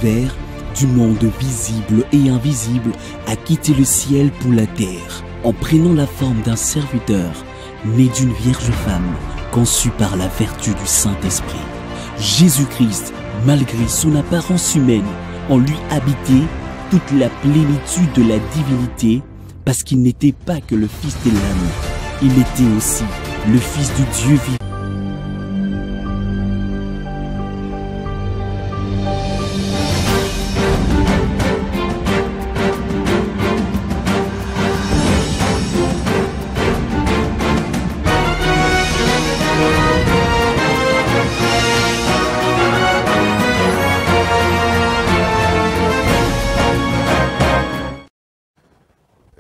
l'univers, du monde visible et invisible, a quitté le ciel pour la terre, en prenant la forme d'un serviteur, né d'une vierge femme, conçu par la vertu du Saint-Esprit. Jésus-Christ, malgré son apparence humaine, en lui habitait toute la plénitude de la divinité, parce qu'il n'était pas que le Fils de l'âme, il était aussi le Fils du Dieu vivant.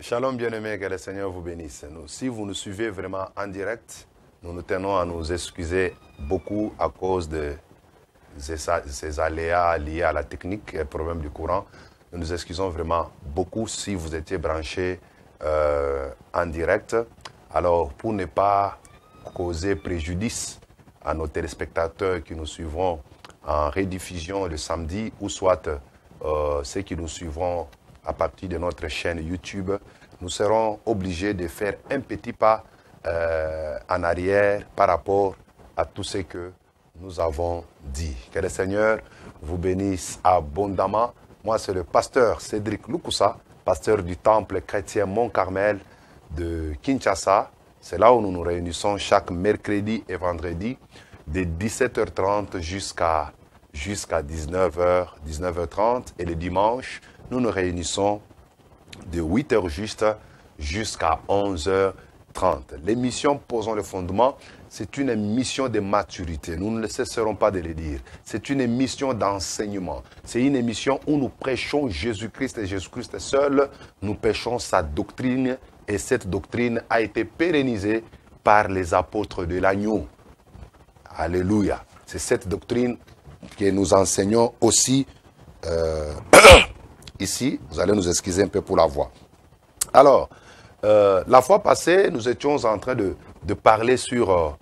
Shalom bien-aimés, que le Seigneur vous bénisse. Si vous nous suivez vraiment en direct, nous nous tenons à nous excuser beaucoup à cause de ces aléas liés à la technique et problème du courant. Nous nous excusons vraiment beaucoup si vous étiez branchés en direct. Alors, pour ne pas causer préjudice à nos téléspectateurs qui nous suivront en rediffusion le samedi ou soit ceux qui nous suivront à partir de notre chaîne YouTube, nous serons obligés de faire un petit pas en arrière par rapport à tout ce que nous avons dit. Que le Seigneur vous bénisse abondamment. Moi, c'est le pasteur Cédric Lukusa, pasteur du temple chrétien Mont-Carmel de Kinshasa. C'est là où nous nous réunissons chaque mercredi et vendredi de 17h30 jusqu'à 19h, 19h30. Et le dimanche, nous nous réunissons de 8h juste jusqu'à 11h30. L'émission Posons le fondement, c'est une émission de maturité. Nous ne cesserons pas de le dire. C'est une émission d'enseignement. C'est une émission où nous prêchons Jésus-Christ et Jésus-Christ seul. Nous prêchons sa doctrine et cette doctrine a été pérennisée par les apôtres de l'agneau. Alléluia. C'est cette doctrine que nous enseignons aussi ici. Vous allez nous excuser un peu pour la voix. Alors, la fois passée, nous étions en train de parler sur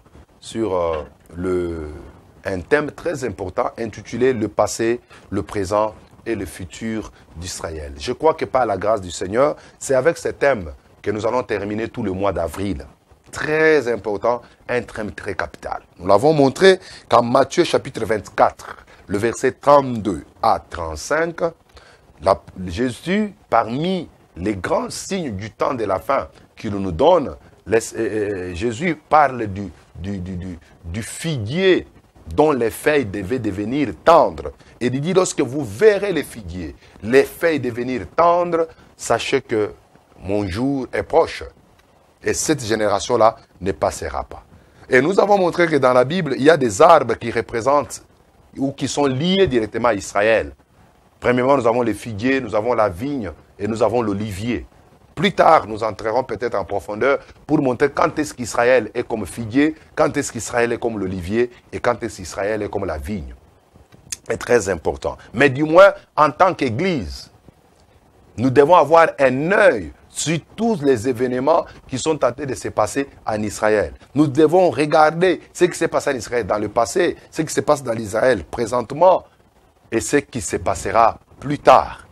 un thème très important intitulé « Le passé, le présent et le futur d'Israël ». Je crois que par la grâce du Seigneur, c'est avec ce thème que nous allons terminer tout le mois d'avril. Très important, un thème très capital. Nous l'avons montré qu'en Matthieu chapitre 24, le verset 32 à 35, Jésus, parmi les grands signes du temps de la fin qu'il nous donne, Jésus parle du figuier dont les feuilles devaient devenir tendres. Et il dit, lorsque vous verrez les figuiers, les feuilles devenir tendres, sachez que mon jour est proche. Et cette génération-là ne passera pas. Et nous avons montré que dans la Bible, il y a des arbres qui représentent ou qui sont liés directement à Israël. Premièrement, nous avons les figuiers, nous avons la vigne et nous avons l'olivier. Plus tard, nous entrerons peut-être en profondeur pour montrer quand est-ce qu'Israël est comme figuier, quand est-ce qu'Israël est comme l'olivier et quand est-ce qu'Israël est comme la vigne. C'est très important. Mais du moins, en tant qu'Église, nous devons avoir un œil sur tous les événements qui sont en train de se passer en Israël. Nous devons regarder ce qui s'est passé en Israël dans le passé, ce qui se passe dans l'Israël présentement, et ce qui se passera plus tard.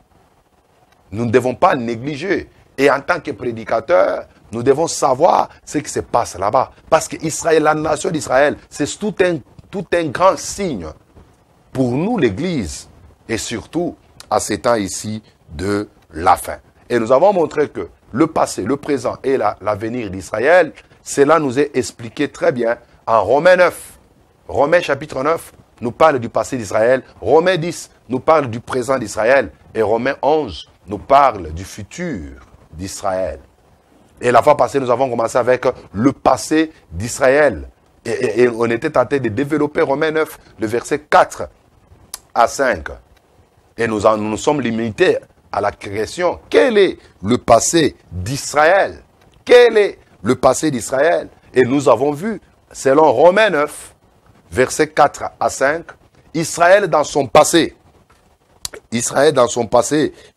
Nous ne devons pas négliger. Et en tant que prédicateurs, nous devons savoir ce qui se passe là-bas. Parce que Israël, la nation d'Israël, c'est tout un grand signe pour nous, l'Église, et surtout à ces temps ici de la fin. Et nous avons montré que le passé, le présent et l'avenir d'Israël, cela nous est expliqué très bien en Romains 9. Romains chapitre 9 nous parle du passé d'Israël. Romains 10 nous parle du présent d'Israël. Et Romains 11 nous parle du futur d'Israël. Et la fois passée, nous avons commencé avec le passé d'Israël. Et on était tenté de développer Romains 9, le verset 4 à 5. Et nous nous sommes limités à la création. Quel est le passé d'Israël? Quel est le passé d'Israël? Et nous avons vu, selon Romains 9, versets 4 à 5, Israël dans son passé,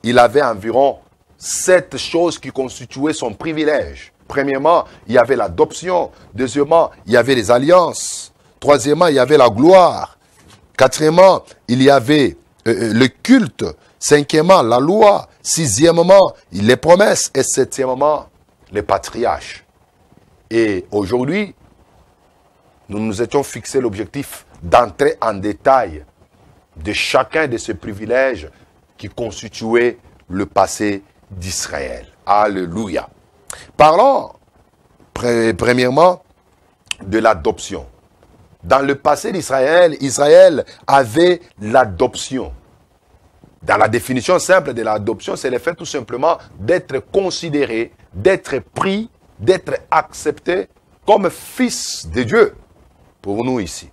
il avait environ 7 choses qui constituaient son privilège. Premièrement, il y avait l'adoption. Deuxièmement, il y avait les alliances. Troisièmement, il y avait la gloire. Quatrièmement, il y avait le culte. Cinquièmement, la loi. Sixièmement, les promesses. Et septièmement, les patriarches. Et aujourd'hui, nous nous étions fixé l'objectif d'entrer en détail de chacun de ces privilèges qui constituaient le passé d'Israël. Alléluia. Parlons premièrement de l'adoption. Dans le passé d'Israël, Israël avait l'adoption. Dans la définition simple de l'adoption, c'est le fait tout simplement d'être considéré, d'être pris, d'être accepté comme fils de Dieu pour nous ici.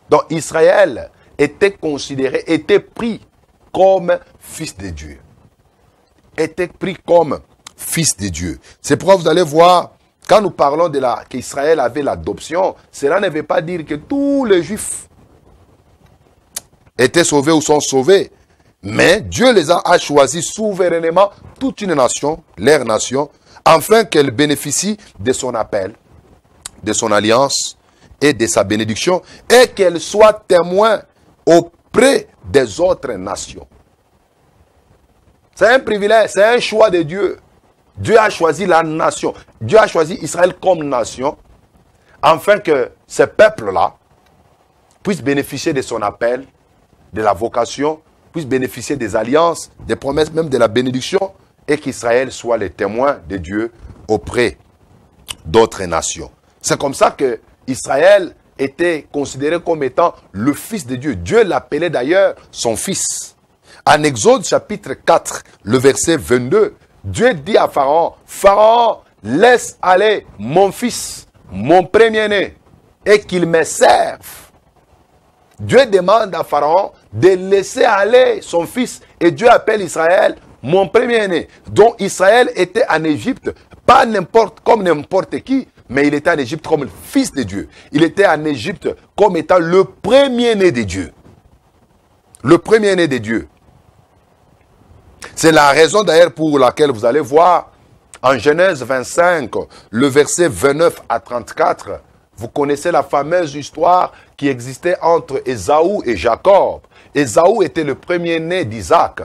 Donc Israël était considéré, était pris comme fils de Dieu. Était pris comme fils de Dieu. C'est pourquoi vous allez voir, quand nous parlons de qu'Israël avait l'adoption, cela ne veut pas dire que tous les Juifs étaient sauvés ou sont sauvés. Mais Dieu les a choisis souverainement, toute une nation, leur nation, afin qu'elle bénéficie de son appel, de son alliance et de sa bénédiction, et qu'elle soit témoin auprès des autres nations. C'est un privilège, c'est un choix de Dieu. Dieu a choisi la nation. Dieu a choisi Israël comme nation, afin que ce peuple-là puisse bénéficier de son appel, de la vocation, puisse bénéficier des alliances, des promesses, même de la bénédiction, et qu'Israël soit le témoin de Dieu auprès d'autres nations. C'est comme ça que Israël était considéré comme étant le fils de Dieu. Dieu l'appelait d'ailleurs son fils. En Exode chapitre 4, le verset 22, Dieu dit à Pharaon, « Pharaon, laisse aller mon fils, mon premier-né, et qu'il me serve. » Dieu demande à Pharaon de laisser aller son fils. Et Dieu appelle Israël mon premier-né. Donc Israël était en Égypte, pas comme n'importe qui, mais il était en Égypte comme le fils de Dieu. Il était en Égypte comme étant le premier-né de Dieu. Le premier-né de Dieu. C'est la raison d'ailleurs pour laquelle vous allez voir en Genèse 25, le verset 29 à 34, vous connaissez la fameuse histoire qui existait entre Ésaü et Jacob. Ésaü était le premier-né d'Isaac.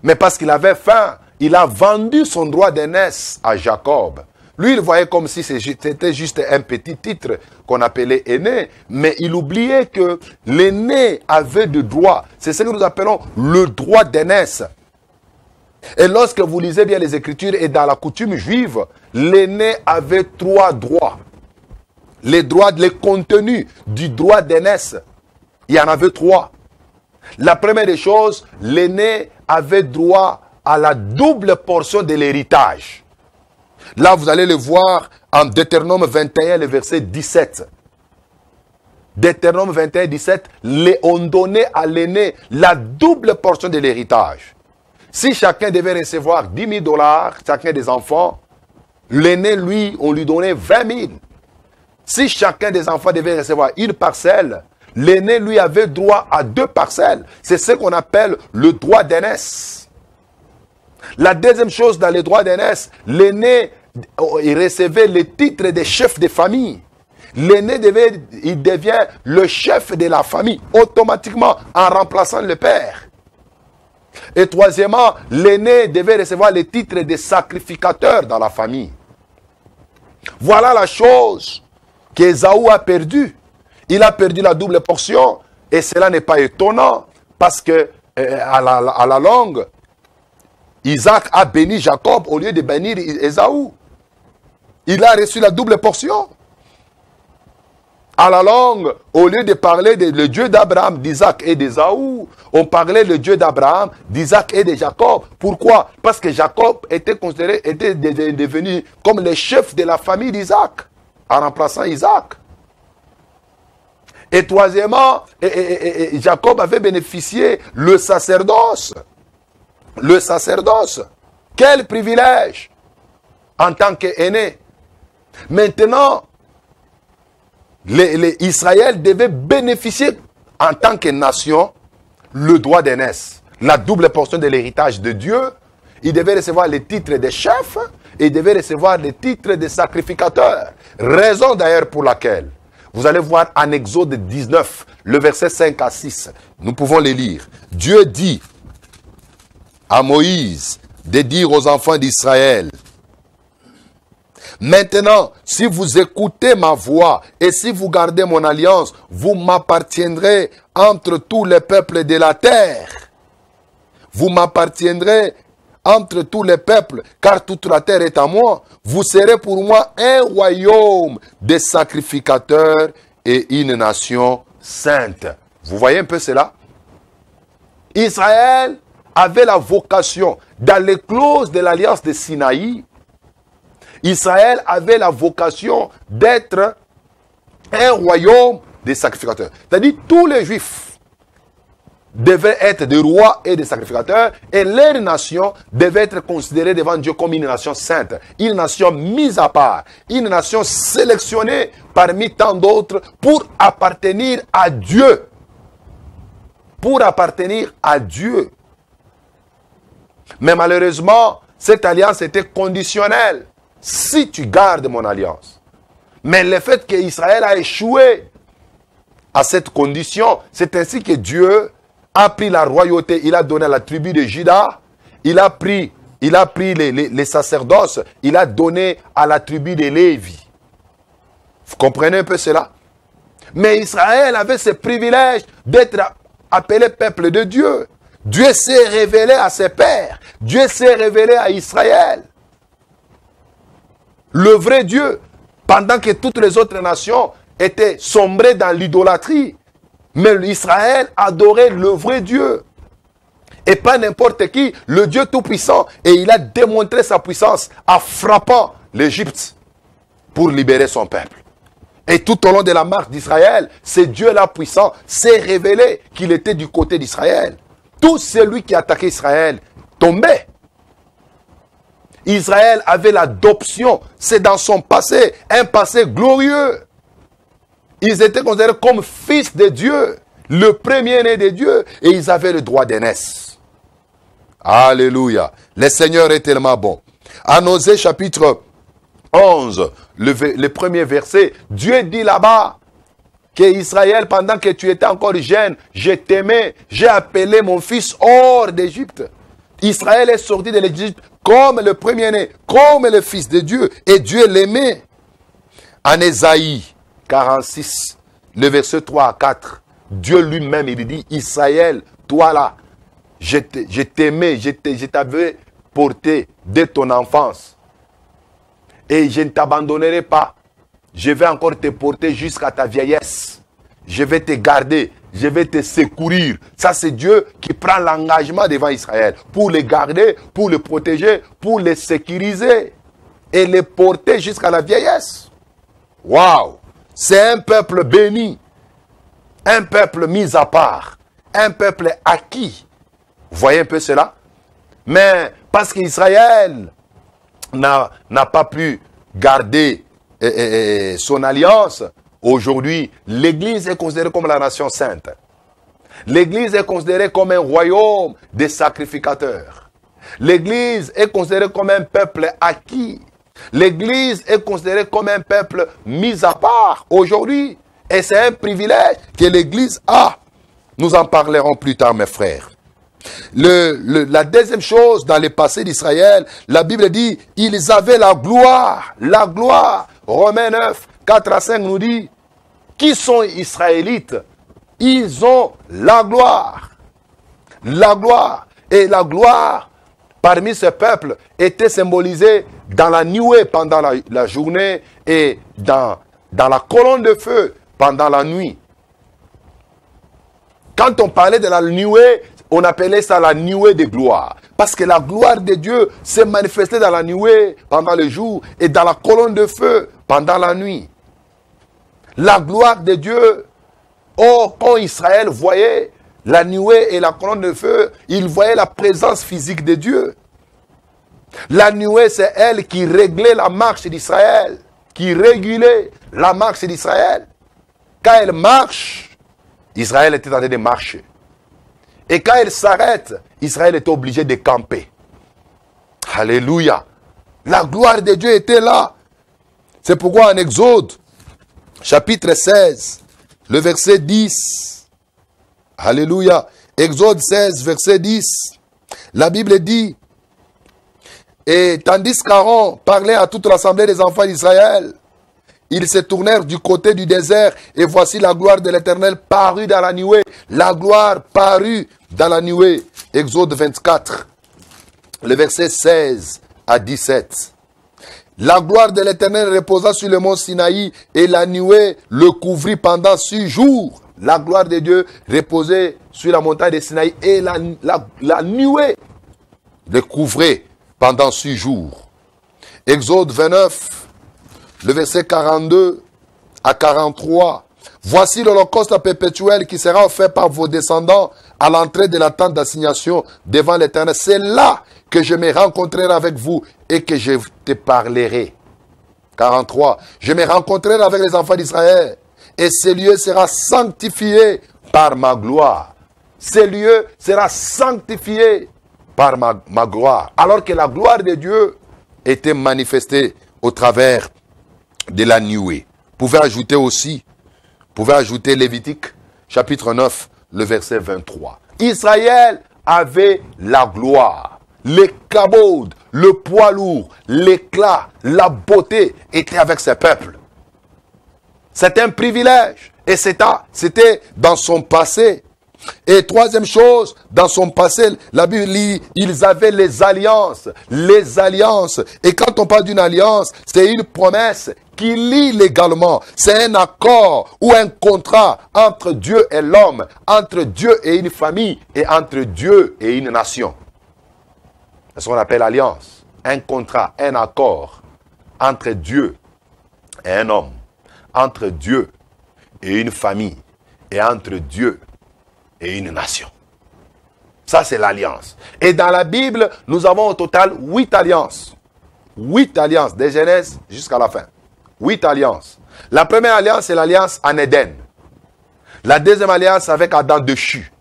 Mais parce qu'il avait faim, il a vendu son droit d'aînesse à Jacob. Lui, il voyait comme si c'était juste un petit titre qu'on appelait aîné, mais il oubliait que l'aîné avait de droits. C'est ce que nous appelons le droit d'aînesse. Et lorsque vous lisez bien les Écritures et dans la coutume juive, l'aîné avait 3 droits. Les droits, les contenus du droit d'aînesse, il y en avait 3. La première des choses, l'aîné avait droit à la double portion de l'héritage. Là, vous allez le voir en Deutéronome 21, le verset 17. Deutéronome 21, 17, on donnait à l'aîné la double portion de l'héritage. Si chacun devait recevoir 10 000 $, chacun des enfants, l'aîné, lui, on lui donnait 20 000. Si chacun des enfants devait recevoir une parcelle, l'aîné, lui, avait droit à 2 parcelles. C'est ce qu'on appelle le droit d'aînesse. La deuxième chose dans les droits d'aînesse, l'aîné, il recevait le titre de chef de famille. L'aîné, il devient le chef de la famille, automatiquement, en remplaçant le père. Et troisièmement, l'aîné devait recevoir le titre de sacrificateur dans la famille. Voilà la chose qu'Ésaü a perdu. Il a perdu la double portion. Et cela n'est pas étonnant. Parce que, à la longue, Isaac a béni Jacob au lieu de bénir Ésaü. Il a reçu la double portion. À la longue, au lieu de parler le Dieu d'Abraham, d'Isaac et d'Ésaü, on parlait le Dieu d'Abraham, d'Isaac et de Jacob. Pourquoi? Parce que Jacob était devenu comme le chef de la famille d'Isaac, en remplaçant Isaac. Et troisièmement, Jacob avait bénéficié le sacerdoce. Le sacerdoce. Quel privilège en tant qu'aîné. Maintenant, Israël devait bénéficier en tant que nation le droit d'aînesse, la double portion de l'héritage de Dieu. Il devait recevoir les titres de chef et il devait recevoir les titres de sacrificateur. Raison d'ailleurs pour laquelle Vous allez voir en Exode 19, le verset 5 à 6. Nous pouvons les lire. Dieu dit à Moïse de dire aux enfants d'Israël: maintenant, si vous écoutez ma voix et si vous gardez mon alliance, vous m'appartiendrez entre tous les peuples de la terre. Vous m'appartiendrez entre tous les peuples, car toute la terre est à moi. Vous serez pour moi un royaume de sacrificateurs et une nation sainte. Vous voyez un peu cela? Israël avait la vocation, dans les clauses de l'alliance de Sinaï, Israël avait la vocation d'être un royaume des sacrificateurs. C'est-à-dire tous les Juifs devaient être des rois et des sacrificateurs, et leur nation devait être considérée devant Dieu comme une nation sainte, une nation mise à part, une nation sélectionnée parmi tant d'autres pour appartenir à Dieu. Pour appartenir à Dieu. Mais malheureusement, cette alliance était conditionnelle. Si tu gardes mon alliance. Mais le fait qu'Israël a échoué à cette condition, c'est ainsi que Dieu a pris la royauté, il a donné à la tribu de Juda, il a pris les sacerdoces, il a donné à la tribu de Lévi. Vous comprenez un peu cela? Mais Israël avait ce privilège d'être appelé peuple de Dieu. Dieu s'est révélé à ses pères. Dieu s'est révélé à Israël. Le vrai Dieu, pendant que toutes les autres nations étaient sombrées dans l'idolâtrie. Mais Israël adorait le vrai Dieu. Et pas n'importe qui, le Dieu Tout-Puissant. Et il a démontré sa puissance en frappant l'Égypte pour libérer son peuple. Et tout au long de la marche d'Israël, ce Dieu-là puissant s'est révélé qu'il était du côté d'Israël. Tout celui qui attaquait Israël tombait. Israël avait l'adoption, c'est dans son passé, un passé glorieux. Ils étaient considérés comme fils de Dieu, le premier-né de Dieu, et ils avaient le droit d'aînesse. Alléluia. Le Seigneur est tellement bon. En Osée chapitre 11, le premier verset, Dieu dit là-bas que Israël, pendant que tu étais encore jeune, je t'aimais, j'ai appelé mon fils hors d'Égypte. Israël est sorti de l'Égypte comme le premier-né, comme le fils de Dieu, et Dieu l'aimait. En Ésaïe 46, le verset 3 à 4, Dieu lui-même, il dit, Israël, toi là, je t'aimais, je t'avais porté dès ton enfance. Et je ne t'abandonnerai pas. Je vais encore te porter jusqu'à ta vieillesse. Je vais te garder. Je vais te secourir. Ça, c'est Dieu qui prend l'engagement devant Israël. Pour les garder, pour les protéger, pour les sécuriser. Et les porter jusqu'à la vieillesse. Waouh! C'est un peuple béni. Un peuple mis à part. Un peuple acquis. Vous voyez un peu cela? Mais parce qu'Israël n'a pas pu garder son alliance, aujourd'hui, l'Église est considérée comme la nation sainte. L'Église est considérée comme un royaume des sacrificateurs. L'Église est considérée comme un peuple acquis. L'Église est considérée comme un peuple mis à part aujourd'hui. Et c'est un privilège que l'Église a. Nous en parlerons plus tard, mes frères. La deuxième chose, dans le passé d'Israël, la Bible dit, ils avaient la gloire. La gloire. Romains 9, 4 à 5 nous dit, qui sont Israélites? Ils ont la gloire. La gloire. Et la gloire, parmi ce peuple, était symbolisée dans la nuée pendant la journée et dans la colonne de feu pendant la nuit. Quand on parlait de la nuée, on appelait ça la nuée de gloire. Parce que la gloire de Dieu s'est manifestée dans la nuée pendant le jour et dans la colonne de feu pendant la nuit. La gloire de Dieu, quand Israël voyait la nuée et la colonne de feu, il voyait la présence physique de Dieu. La nuée, c'est elle qui réglait la marche d'Israël, qui régulait la marche d'Israël. Quand elle marche, Israël était en train de marcher. Et quand elle s'arrête, Israël est obligé de camper. Alléluia. La gloire de Dieu était là. C'est pourquoi en Exode, chapitre 16, le verset 10. Alléluia. Exode 16, verset 10. La Bible dit, et tandis qu'Aaron parlait à toute l'assemblée des enfants d'Israël, ils se tournèrent du côté du désert, et voici la gloire de l'Éternel parut dans la nuée. La gloire parut dans la nuée. Exode 24, le verset 16 à 17. La gloire de l'Éternel reposa sur le mont Sinaï, et la nuée le couvrit pendant 6 jours. La gloire de Dieu reposait sur la montagne de Sinaï, et la nuée le couvrait pendant 6 jours. Exode 29, le verset 42 à 43. Voici l'holocauste perpétuel qui sera offert par vos descendants à l'entrée de la tente d'assignation devant l'Éternel. C'est là que je me rencontrerai avec vous et que je te parlerai. 43. Je me rencontrerai avec les enfants d'Israël et ce lieu sera sanctifié par ma gloire. Ce lieu sera sanctifié par ma gloire. Alors que la gloire de Dieu était manifestée au travers de la nuée. Vous pouvez ajouter Lévitique, chapitre 9, le verset 23. Israël avait la gloire, les kabod, le poids lourd, l'éclat, la beauté étaient avec ses peuples. C'était un privilège et c'était dans son passé. Et troisième chose, dans son passé, la Bible dit, ils avaient les alliances. Les alliances. Et quand on parle d'une alliance, c'est une promesse qui lie légalement. C'est un accord ou un contrat entre Dieu et l'homme, entre Dieu et une famille, et entre Dieu et une nation. C'est ce qu'on appelle alliance. Un contrat, un accord entre Dieu et un homme, entre Dieu et une famille, et entre Dieu et une nation. Ça, c'est l'alliance. Et dans la Bible, nous avons au total 8 alliances. 8 alliances, de Genèse jusqu'à la fin. 8 alliances. La première alliance, c'est l'alliance en Éden. La deuxième alliance, avec Adam déchu.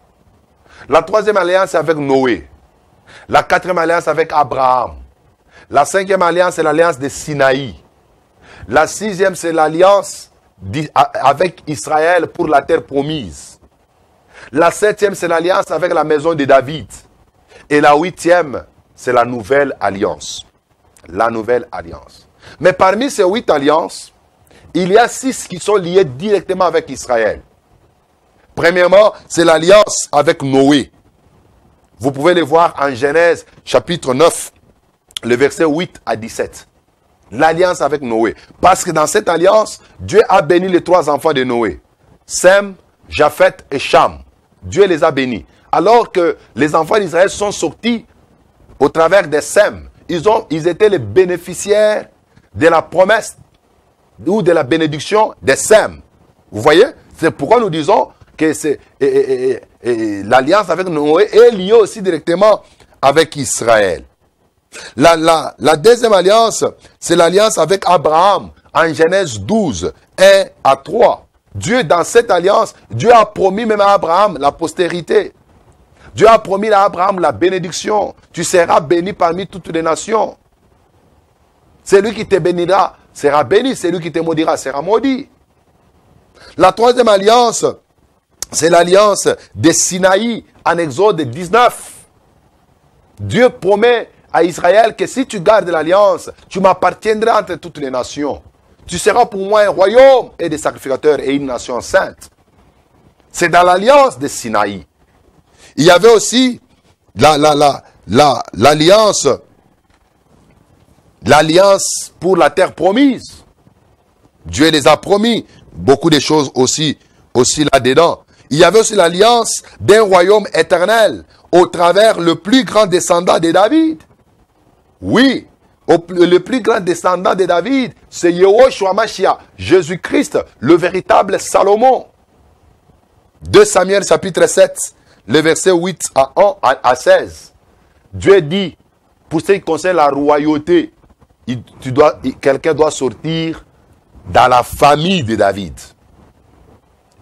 La troisième alliance, c'est avec Noé. La quatrième alliance, avec Abraham. La cinquième alliance, c'est l'alliance de Sinaï. La sixième, c'est l'alliance avec Israël pour la terre promise. La septième, c'est l'alliance avec la maison de David. Et la huitième, c'est la nouvelle alliance. La nouvelle alliance. Mais parmi ces 8 alliances, il y a 6 qui sont liées directement avec Israël. Premièrement, c'est l'alliance avec Noé. Vous pouvez les voir en Genèse, chapitre 9, le verset 8 à 17. L'alliance avec Noé. Parce que dans cette alliance, Dieu a béni les 3 enfants de Noé. Sem, Japheth et Cham. Dieu les a bénis. Alors que les enfants d'Israël sont sortis au travers des Sem. Ils étaient les bénéficiaires de la promesse ou de la bénédiction des Sem. Vous voyez? C'est pourquoi nous disons que l'alliance avec Noé est liée aussi directement avec Israël. La deuxième alliance, c'est l'alliance avec Abraham en Genèse 12, 1 à 3. Dieu, dans cette alliance, Dieu a promis même à Abraham la postérité. Dieu a promis à Abraham la bénédiction. Tu seras béni parmi toutes les nations. Celui qui te bénira sera béni. Celui qui te maudira sera maudit. La troisième alliance, c'est l'alliance de Sinaï en Exode 19. Dieu promet à Israël que si tu gardes l'alliance, tu m'appartiendras entre toutes les nations. Tu seras pour moi un royaume et des sacrificateurs et une nation sainte. C'est dans l'alliance de Sinaï. Il y avait aussi l'alliance pour la terre promise. Dieu les a promis. Beaucoup de choses aussi là-dedans. Il y avait aussi l'alliance d'un royaume éternel au travers le plus grand descendant de David. Oui. Le plus grand descendant de David, c'est Yehoshua Mashiach, Jésus-Christ, le véritable Salomon. 2 Samuel chapitre 7, le verset 8 à 16. Dieu dit, pour ce qui concerne la royauté, quelqu'un doit sortir dans la famille de David.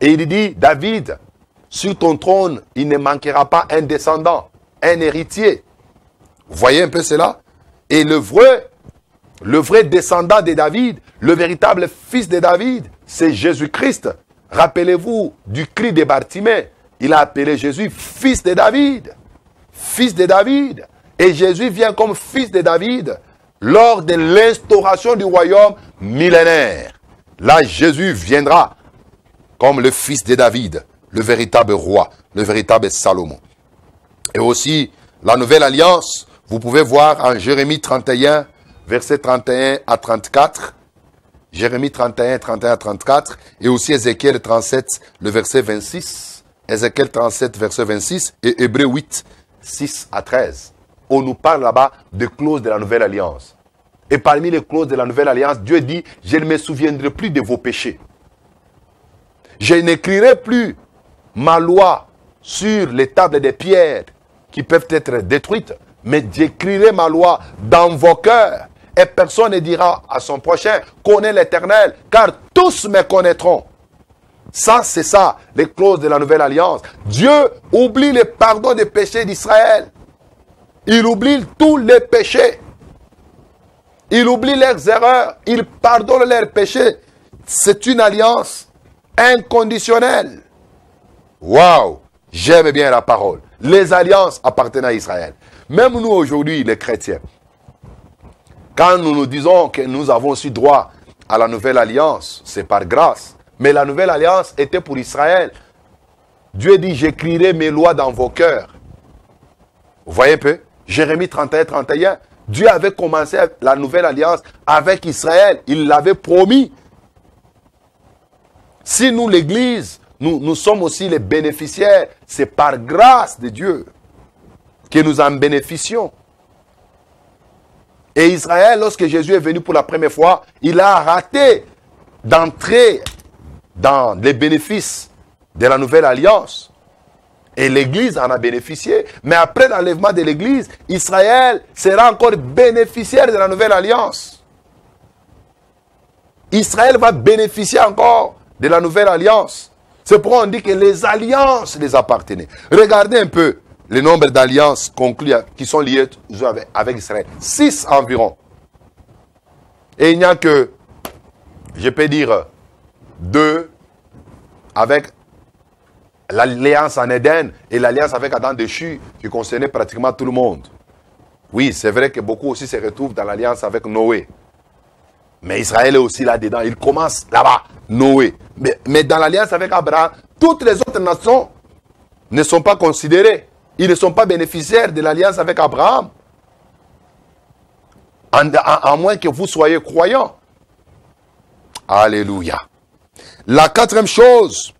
Et il dit, David, sur ton trône, il ne manquera pas un descendant, un héritier. Vous voyez un peu cela? Et le vrai descendant de David, le véritable fils de David, c'est Jésus-Christ. Rappelez-vous du cri de Bartimée. Il a appelé Jésus fils de David. Fils de David. Et Jésus vient comme fils de David lors de l'instauration du royaume millénaire. Là, Jésus viendra comme le fils de David, le véritable roi, le véritable Salomon. Et aussi, la nouvelle alliance, vous pouvez voir en Jérémie 31, versets 31 à 34. Jérémie 31, 31 à 34. Et aussi Ézéchiel 37, le verset 26. Ézéchiel 37, verset 26. Et Hébreux 8, 6 à 13. On nous parle là-bas de clauses de la nouvelle alliance. Et parmi les clauses de la nouvelle alliance, Dieu dit, je ne me souviendrai plus de vos péchés. Je n'écrirai plus ma loi sur les tables de pierre qui peuvent être détruites, mais j'écrirai ma loi dans vos cœurs. Et personne ne dira à son prochain, connais l'Éternel, car tous me connaîtront. Ça, c'est ça, les clauses de la nouvelle alliance. Dieu oublie le pardon des péchés d'Israël. Il oublie tous les péchés. Il oublie leurs erreurs. Il pardonne leurs péchés. C'est une alliance inconditionnelle. Waouh! J'aime bien la parole. Les alliances appartiennent à Israël. Même nous aujourd'hui, les chrétiens, quand nous nous disons que nous avons aussi droit à la nouvelle alliance, c'est par grâce. Mais la nouvelle alliance était pour Israël. Dieu dit, j'écrirai mes lois dans vos cœurs. Vous voyez un peu? Jérémie 31, 31. Dieu avait commencé la nouvelle alliance avec Israël. Il l'avait promis. Si nous, l'Église, nous sommes aussi les bénéficiaires, c'est par grâce de Dieu que nous en bénéficions. Et Israël, lorsque Jésus est venu pour la première fois, il a raté d'entrer dans les bénéfices de la nouvelle alliance. Et l'Église en a bénéficié. Mais après l'enlèvement de l'Église, Israël sera encore bénéficiaire de la nouvelle alliance. Israël va bénéficier encore de la nouvelle alliance. C'est pourquoi on dit que les alliances les appartenaient. Regardez un peu le nombre d'alliances conclues qui sont liées avec Israël. 6 environ. Et il n'y a que, je peux dire, 2 avec l'alliance en Éden et l'alliance avec Adam déchu qui concernait pratiquement tout le monde. Oui, c'est vrai que beaucoup aussi se retrouvent dans l'alliance avec Noé. Mais Israël est aussi là-dedans. Il commence là-bas, Noé. Mais dans l'alliance avec Abraham, toutes les autres nations ne sont pas considérées. Ils ne sont pas bénéficiaires de l'alliance avec Abraham. À moins que vous soyez croyants. Alléluia. La 4e chose,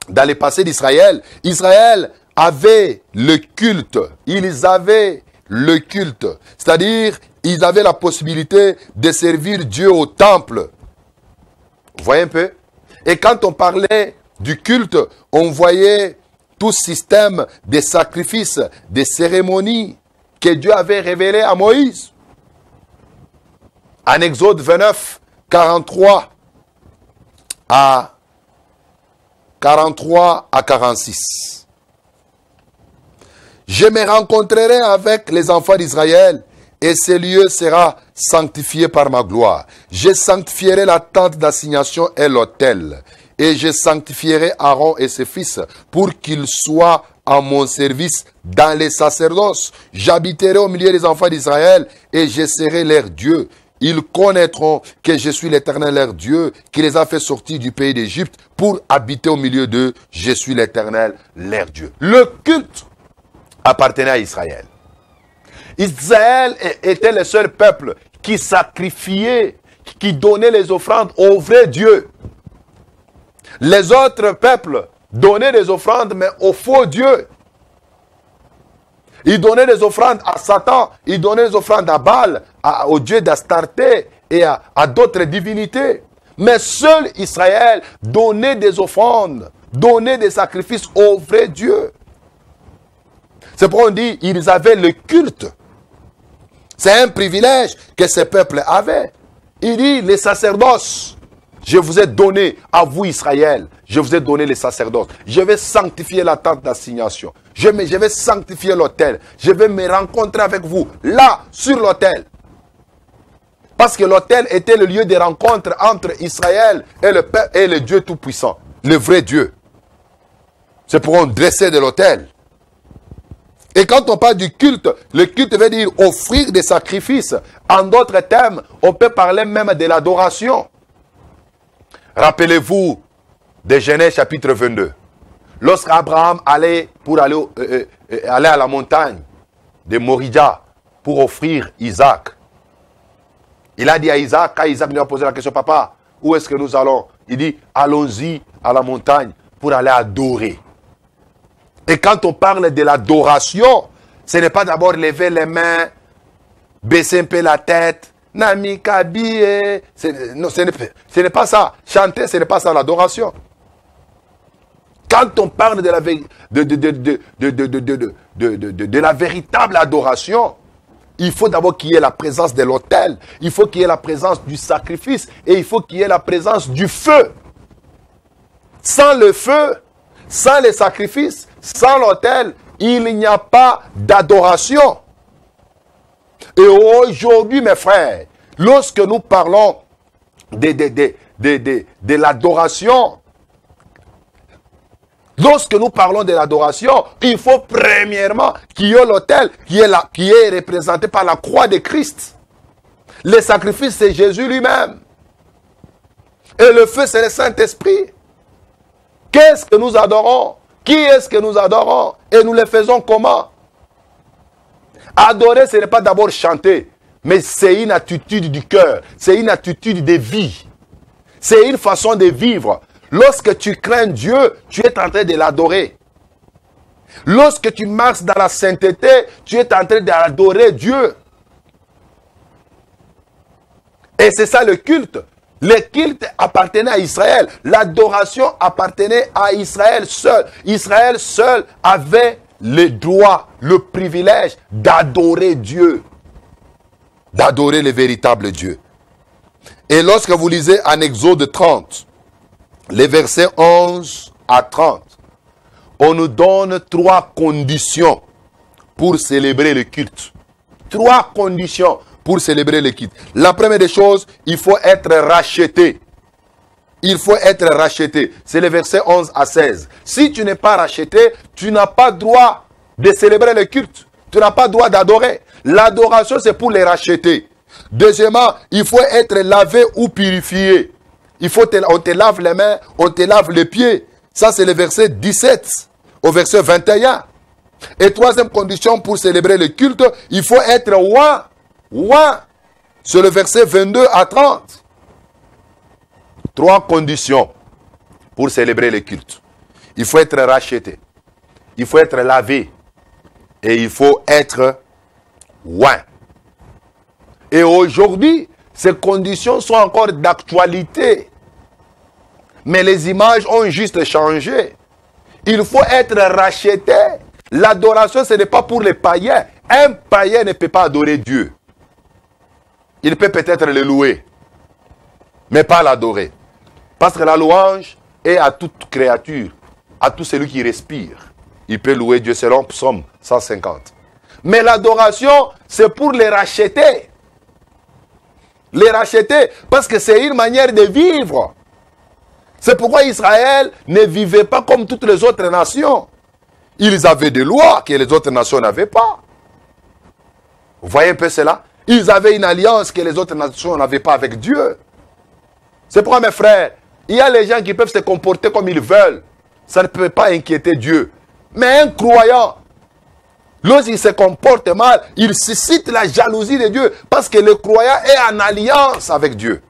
dans le passé d'Israël, Israël avait le culte. Ils avaient le culte. C'est-à-dire, ils avaient la possibilité de servir Dieu au temple. Vous voyez un peu? Et quand on parlait du culte, on voyait tout système de sacrifices, de cérémonies que Dieu avait révélé à Moïse. En Exode 29, 43 à 46. Je me rencontrerai avec les enfants d'Israël et ce lieu sera sanctifié par ma gloire. Je sanctifierai la tente d'assignation et l'autel. Et je sanctifierai Aaron et ses fils pour qu'ils soient à mon service dans les sacerdoces. J'habiterai au milieu des enfants d'Israël et je serai leur Dieu. Ils connaîtront que je suis l'Éternel leur Dieu, qui les a fait sortir du pays d'Égypte pour habiter au milieu d'eux. Je suis l'Éternel leur Dieu. Le culte appartenait à Israël. Israël était le seul peuple qui sacrifiait, qui donnait les offrandes au vrai Dieu. Les autres peuples donnaient des offrandes, mais au faux Dieu. Ils donnaient des offrandes à Satan, ils donnaient des offrandes à Baal, au dieu d'Astarté et à d'autres divinités. Mais seul Israël donnait des offrandes, donnait des sacrifices au vrai Dieu. C'est pourquoi on dit qu'ils avaient le culte. C'est un privilège que ces peuples avaient. Il dit les sacerdoces. Je vous ai donné, à vous Israël, je vous ai donné les sacerdoces. Je vais sanctifier la tente d'assignation. Je vais sanctifier l'autel. Je vais me rencontrer avec vous, là, sur l'autel. Parce que l'autel était le lieu de rencontre entre Israël et le Dieu Tout-Puissant, le vrai Dieu. C'est pourquoi on dressait de l'autel. Et quand on parle du culte, le culte veut dire offrir des sacrifices. En d'autres termes, on peut parler même de l'adoration. Rappelez-vous de Genèse chapitre 22. Lorsqu'Abraham allait à la montagne de Morija pour offrir Isaac, il a dit à Isaac, quand Isaac lui a posé la question, papa, où est-ce que nous allons? Il dit, allons-y à la montagne pour aller adorer. Et quand on parle de l'adoration, ce n'est pas d'abord lever les mains, baisser un peu la tête, Nami Kabi, non, ce n'est pas ça. Chanter, ce n'est pas ça l'adoration. Quand on parle de la véritable adoration, il faut d'abord qu'il y ait la présence de l'autel, il faut qu'il y ait la présence du sacrifice et il faut qu'il y ait la présence du feu. Sans le feu, sans les sacrifices, sans l'autel, il n'y a pas d'adoration. Et aujourd'hui, mes frères, lorsque nous parlons de l'adoration, il faut premièrement qu'il y ait l'autel qui est représenté par la croix de Christ. Le sacrifice, c'est Jésus lui-même. Et le feu, c'est le Saint-Esprit. Qu'est-ce que nous adorons? Qui est-ce que nous adorons? Et nous le faisons comment? Adorer, ce n'est pas d'abord chanter, mais c'est une attitude du cœur, c'est une attitude de vie. C'est une façon de vivre. Lorsque tu crains Dieu, tu es en train de l'adorer. Lorsque tu marches dans la sainteté, tu es en train d'adorer Dieu. Et c'est ça le culte. Le culte appartenait à Israël. L'adoration appartenait à Israël seul. Israël seul avait le droit, le privilège d'adorer Dieu. D'adorer le véritable Dieu. Et lorsque vous lisez en Exode 30, les versets 11 à 30, on nous donne 3 conditions pour célébrer le culte. 3 conditions pour célébrer le culte. La première des choses, il faut être racheté. Il faut être racheté. C'est les versets 11 à 16. Si tu n'es pas racheté, tu n'as pas droit de célébrer le culte. Tu n'as pas droit d'adorer. L'adoration, c'est pour les racheter. Deuxièmement, il faut être lavé ou purifié. On te lave les mains, on te lave les pieds. Ça, c'est le verset 17 au verset 21. Et troisième condition pour célébrer le culte, il faut être oint. Oint. C'est le verset 22 à 30. 3 conditions pour célébrer le culte. Il faut être racheté. Il faut être lavé. Et il faut être oint. Et aujourd'hui, ces conditions sont encore d'actualité. Mais les images ont juste changé. Il faut être racheté. L'adoration, ce n'est pas pour les païens. Un païen ne peut pas adorer Dieu. Il peut peut-être le louer, mais pas l'adorer. Parce que la louange est à toute créature, à tout celui qui respire. Il peut louer Dieu selon Psaume 150. Mais l'adoration, c'est pour les racheter. Les racheter, parce que c'est une manière de vivre. C'est pourquoi Israël ne vivait pas comme toutes les autres nations. Ils avaient des lois que les autres nations n'avaient pas. Vous voyez un peu cela? Ils avaient une alliance que les autres nations n'avaient pas avec Dieu. C'est pourquoi, mes frères, il y a les gens qui peuvent se comporter comme ils veulent. Ça ne peut pas inquiéter Dieu. Mais un croyant, lorsqu'il se comporte mal, il suscite la jalousie de Dieu. Parce que le croyant est en alliance avec Dieu.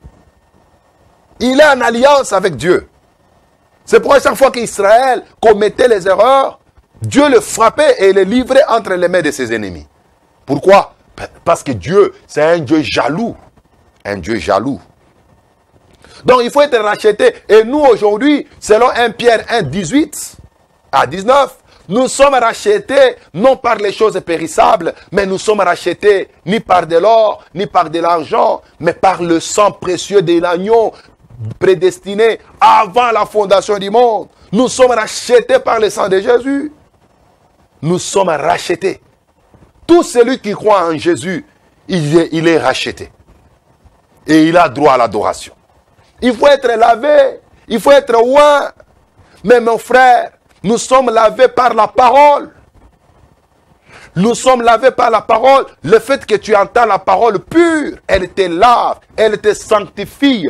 Il est en alliance avec Dieu. C'est pourquoi chaque fois qu'Israël commettait les erreurs, Dieu le frappait et le livrait entre les mains de ses ennemis. Pourquoi? Parce que Dieu, c'est un Dieu jaloux. Un Dieu jaloux. Donc il faut être racheté. Et nous aujourd'hui, selon 1 Pierre 1, 18 à 19, nous sommes rachetés non par les choses périssables, mais nous sommes rachetés ni par de l'or, ni par de l'argent, mais par le sang précieux de l'agneau prédestiné avant la fondation du monde. Nous sommes rachetés par le sang de Jésus. Nous sommes rachetés. Tout celui qui croit en Jésus, il est racheté. Et il a droit à l'adoration. Il faut être lavé. Il faut être oint. Mais mon frère, nous sommes lavés par la parole. Nous sommes lavés par la parole. Le fait que tu entends la parole pure, elle te lave, elle te sanctifie.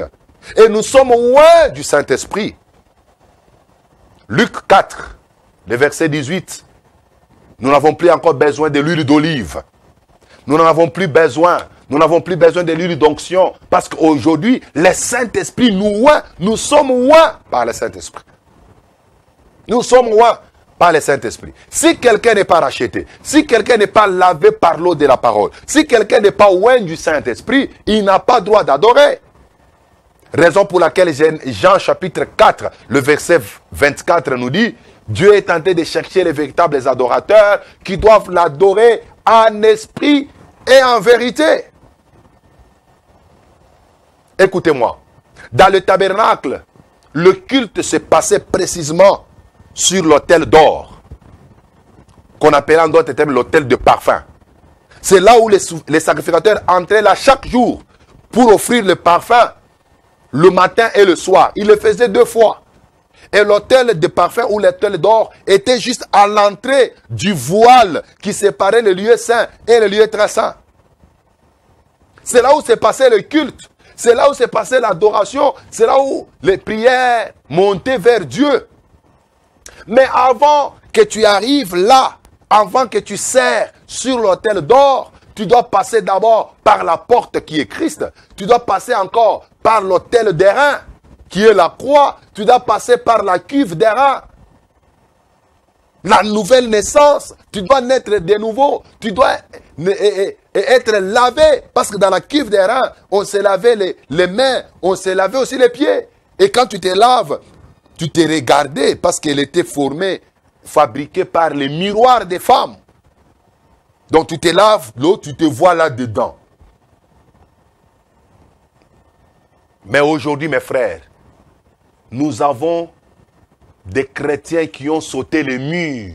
Et nous sommes oints du Saint-Esprit. Luc 4, le verset 18. Nous n'avons plus encore besoin de l'huile d'olive. Nous n'en avons plus besoin. Nous n'avons plus besoin de l'huile d'onction. Parce qu'aujourd'hui, le Saint-Esprit nous oint. Nous sommes oints par le Saint-Esprit. Nous sommes oints par le Saint-Esprit. Si quelqu'un n'est pas racheté, si quelqu'un n'est pas lavé par l'eau de la parole, si quelqu'un n'est pas oint du Saint-Esprit, il n'a pas droit d'adorer. Raison pour laquelle Jean chapitre 4, le verset 24 nous dit, Dieu est tenté de chercher les véritables adorateurs qui doivent l'adorer en esprit et en vérité. Écoutez-moi, dans le tabernacle, le culte se passait précisément sur l'autel d'or, qu'on appelait en d'autres termes l'autel de parfum. C'est là où les sacrificateurs entraient là chaque jour pour offrir le parfum le matin et le soir. Ils le faisaient 2 fois. Et l'autel de parfum ou l'autel d'or était juste à l'entrée du voile qui séparait le lieu saint et le lieu très saint. C'est là où se passait le culte. C'est là où se passait l'adoration. C'est là où les prières montaient vers Dieu. Mais avant que tu arrives là, avant que tu sers sur l'autel d'or, tu dois passer d'abord par la porte qui est Christ. Tu dois passer encore par l'autel d'airain qui est la croix. Tu dois passer par la cuve d'airain. La nouvelle naissance, tu dois naître de nouveau. Tu dois être lavé. Parce que dans la cuve d'airain, on s'est lavé les mains, on s'est lavé aussi les pieds. Et quand tu te laves, tu t'es regardé parce qu'elle était formée, fabriquée par les miroirs des femmes. Donc tu te laves l'eau, tu te vois là-dedans. Mais aujourd'hui, mes frères, nous avons des chrétiens qui ont sauté les murs.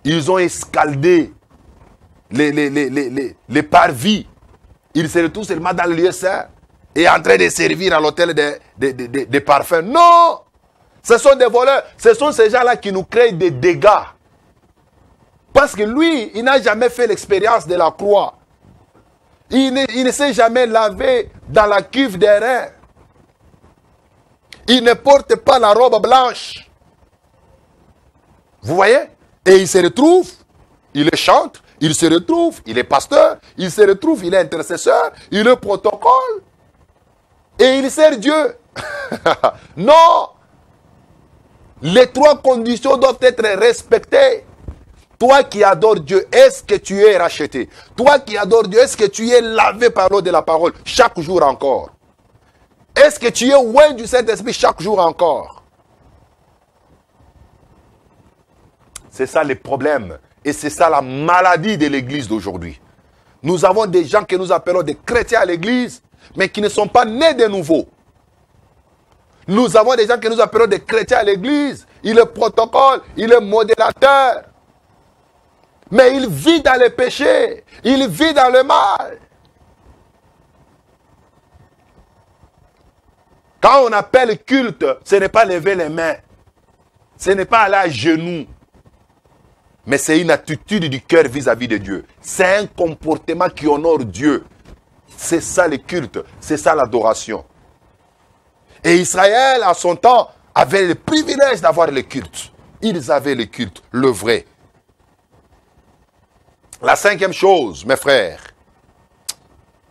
Ils ont escaladé les parvis. Ils se retrouvent seulement dans le lieu saint et en train de servir à l'hôtel des parfums. Non! Ce sont des voleurs. Ce sont ces gens-là qui nous créent des dégâts. Parce que lui, il n'a jamais fait l'expérience de la croix. Il ne s'est jamais lavé dans la cuve d'airain. Il ne porte pas la robe blanche. Vous voyez? Et il se retrouve, il chante, il se retrouve, il est pasteur, il se retrouve, il est intercesseur, il est protocole. Et il sert Dieu. Non! Les 3 conditions doivent être respectées. Toi qui adores Dieu, est-ce que tu es racheté? Toi qui adores Dieu, est-ce que tu es lavé par l'eau de la parole chaque jour encore? Est-ce que tu es oint du Saint-Esprit chaque jour encore? C'est ça le problème. Et c'est ça la maladie de l'église d'aujourd'hui. Nous avons des gens que nous appelons des chrétiens à l'église, mais qui ne sont pas nés de nouveau. Nous avons des gens que nous appelons des chrétiens à l'église. Il est protocole, il est modérateur. Mais il vit dans le péché. Il vit dans le mal. Quand on appelle culte, ce n'est pas lever les mains. Ce n'est pas aller à genoux. Mais c'est une attitude du cœur vis-à-vis de Dieu. C'est un comportement qui honore Dieu. C'est ça le culte. C'est ça l'adoration. Et Israël, à son temps, avait le privilège d'avoir le culte. Ils avaient le culte, le vrai. La 5e chose, mes frères.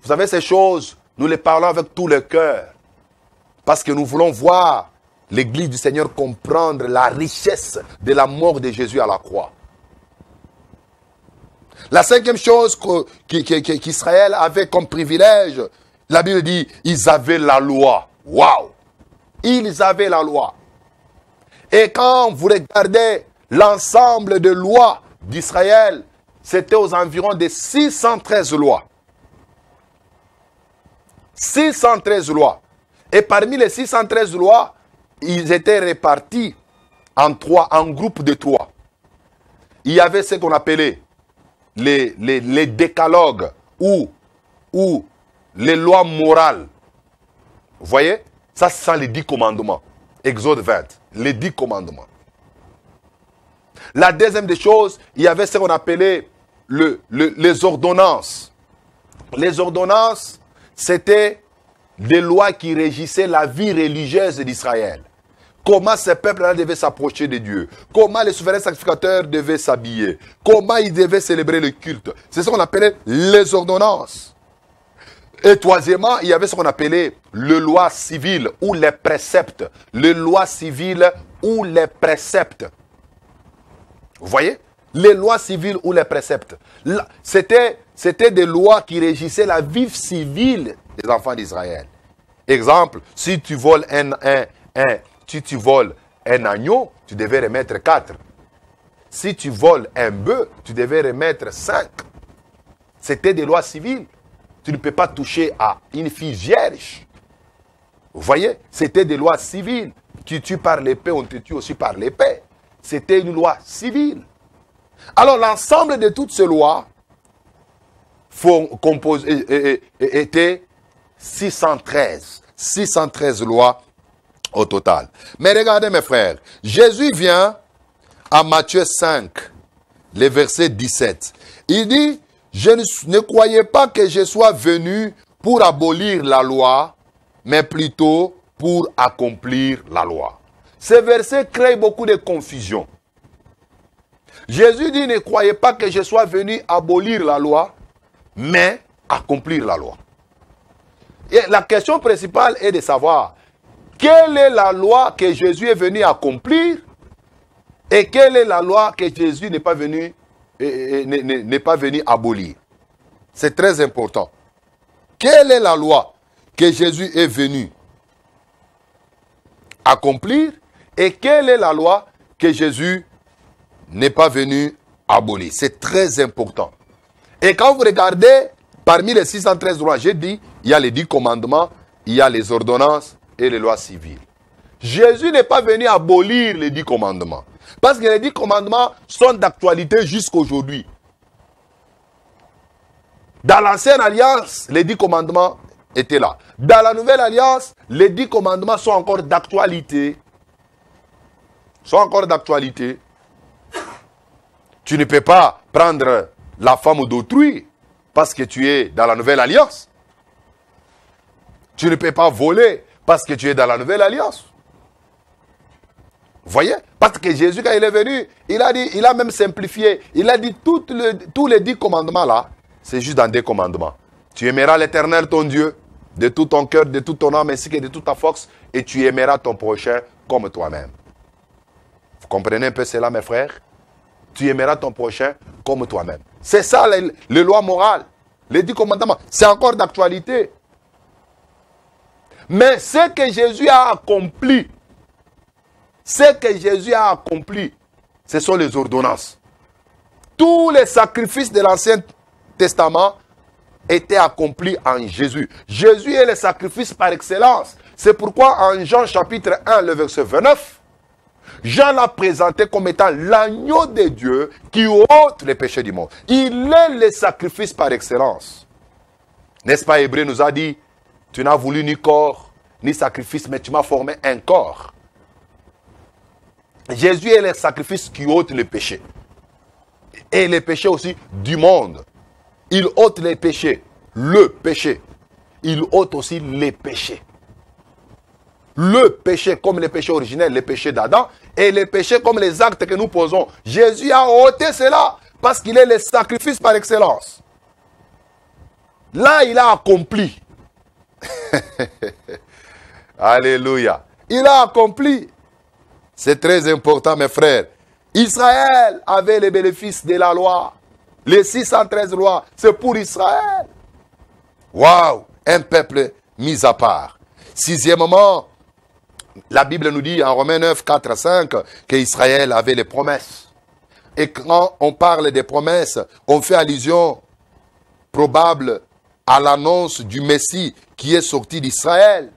Vous savez, ces choses, nous les parlons avec tout le cœur. Parce que nous voulons voir l'Église du Seigneur comprendre la richesse de la mort de Jésus à la croix. La 5e chose qu'Israël avait comme privilège, la Bible dit, ils avaient la loi. Waouh! Ils avaient la loi. Et quand vous regardez l'ensemble de lois d'Israël, c'était aux environs de 613 lois. 613 lois. Et parmi les 613 lois, ils étaient répartis en groupes de 3. Il y avait ce qu'on appelait les décalogues, où les lois morales. Vous voyez? Ça, ce sont les 10 commandements. Exode 20, les 10 commandements. La deuxième des choses, il y avait ce qu'on appelait les ordonnances. Les ordonnances, c'était des lois qui régissaient la vie religieuse d'Israël. Comment ce peuple-là devait s'approcher de Dieu. Comment les souverains sacrificateurs devaient s'habiller. Comment ils devaient célébrer le culte. C'est ce qu'on appelait les ordonnances. Et troisièmement, il y avait ce qu'on appelait les lois civiles ou les préceptes. Les lois civiles ou les préceptes. Vous voyez? Les lois civiles ou les préceptes. C'était des lois qui régissaient la vie civile des enfants d'Israël. Exemple, si tu voles tu voles un agneau, tu devais remettre 4. Si tu voles un bœuf, tu devais remettre 5. C'était des lois civiles. Tu ne peux pas toucher à une fille vierge. Vous voyez? C'était des lois civiles. Tu tues par l'épée, on te tue aussi par l'épée. C'était une loi civile. Alors l'ensemble de toutes ces lois étaient 613. 613 lois au total. Mais regardez mes frères, Jésus vient à Matthieu 5, le verset 17. Il dit, je ne croyais pas que je sois venu pour abolir la loi, mais plutôt pour accomplir la loi. Ce verset crée beaucoup de confusion. Jésus dit, ne croyez pas que je sois venu abolir la loi, mais accomplir la loi. Et la question principale est de savoir, quelle est la loi que Jésus est venu accomplir et quelle est la loi que Jésus n'est pas venu abolir. C'est très important. Quelle est la loi que Jésus est venu accomplir et quelle est la loi que Jésus n'est pas venu abolir. C'est très important. Et quand vous regardez, parmi les 613 lois, j'ai dit, il y a les 10 commandements, il y a les ordonnances et les lois civiles. Jésus n'est pas venu abolir les 10 commandements. Parce que les 10 commandements sont d'actualité jusqu'aujourd'hui. Dans l'ancienne alliance, les 10 commandements étaient là. Dans la nouvelle alliance, les 10 commandements sont encore d'actualité. Sont encore d'actualité. Tu ne peux pas prendre la femme d'autrui parce que tu es dans la nouvelle alliance. Tu ne peux pas voler parce que tu es dans la nouvelle alliance. Vous voyez? Parce que Jésus, quand il est venu, il a même simplifié. Il a dit tous les 10 commandements là, c'est juste dans des commandements. Tu aimeras l'Éternel ton Dieu de tout ton cœur, de toute ton âme ainsi que de toute ta force et tu aimeras ton prochain comme toi-même. Vous comprenez un peu cela, mes frères? Tu aimeras ton prochain comme toi-même. C'est ça les lois morales. Les 10 commandements, c'est encore d'actualité. Mais ce que Jésus a accompli, ce sont les ordonnances. Tous les sacrifices de l'Ancien Testament étaient accomplis en Jésus. Jésus est le sacrifice par excellence. C'est pourquoi en Jean chapitre 1, le verset 29, Jean l'a présenté comme étant l'agneau de Dieu qui ôte les péchés du monde. Il est le sacrifice par excellence. N'est-ce pas, Hébreu nous a dit, tu n'as voulu ni corps, ni sacrifice, mais tu m'as formé un corps. Jésus est le sacrifice qui ôte les péchés. Et les péchés aussi du monde. Il ôte les péchés, le péché. Il ôte aussi les péchés. Le péché comme les péchés originels, les péchés d'Adam, et les péchés comme les actes que nous posons. Jésus a ôté cela parce qu'il est le sacrifice par excellence. Là, il a accompli. Alléluia. Il a accompli. C'est très important, mes frères. Israël avait les bénéfices de la loi. Les 613 lois, c'est pour Israël. Waouh, un peuple mis à part. Sixièmement, la Bible nous dit en Romains 9, 4 à 5 qu'Israël avait les promesses. Et quand on parle des promesses, on fait allusion probable à l'annonce du Messie qui est sorti d'Israël.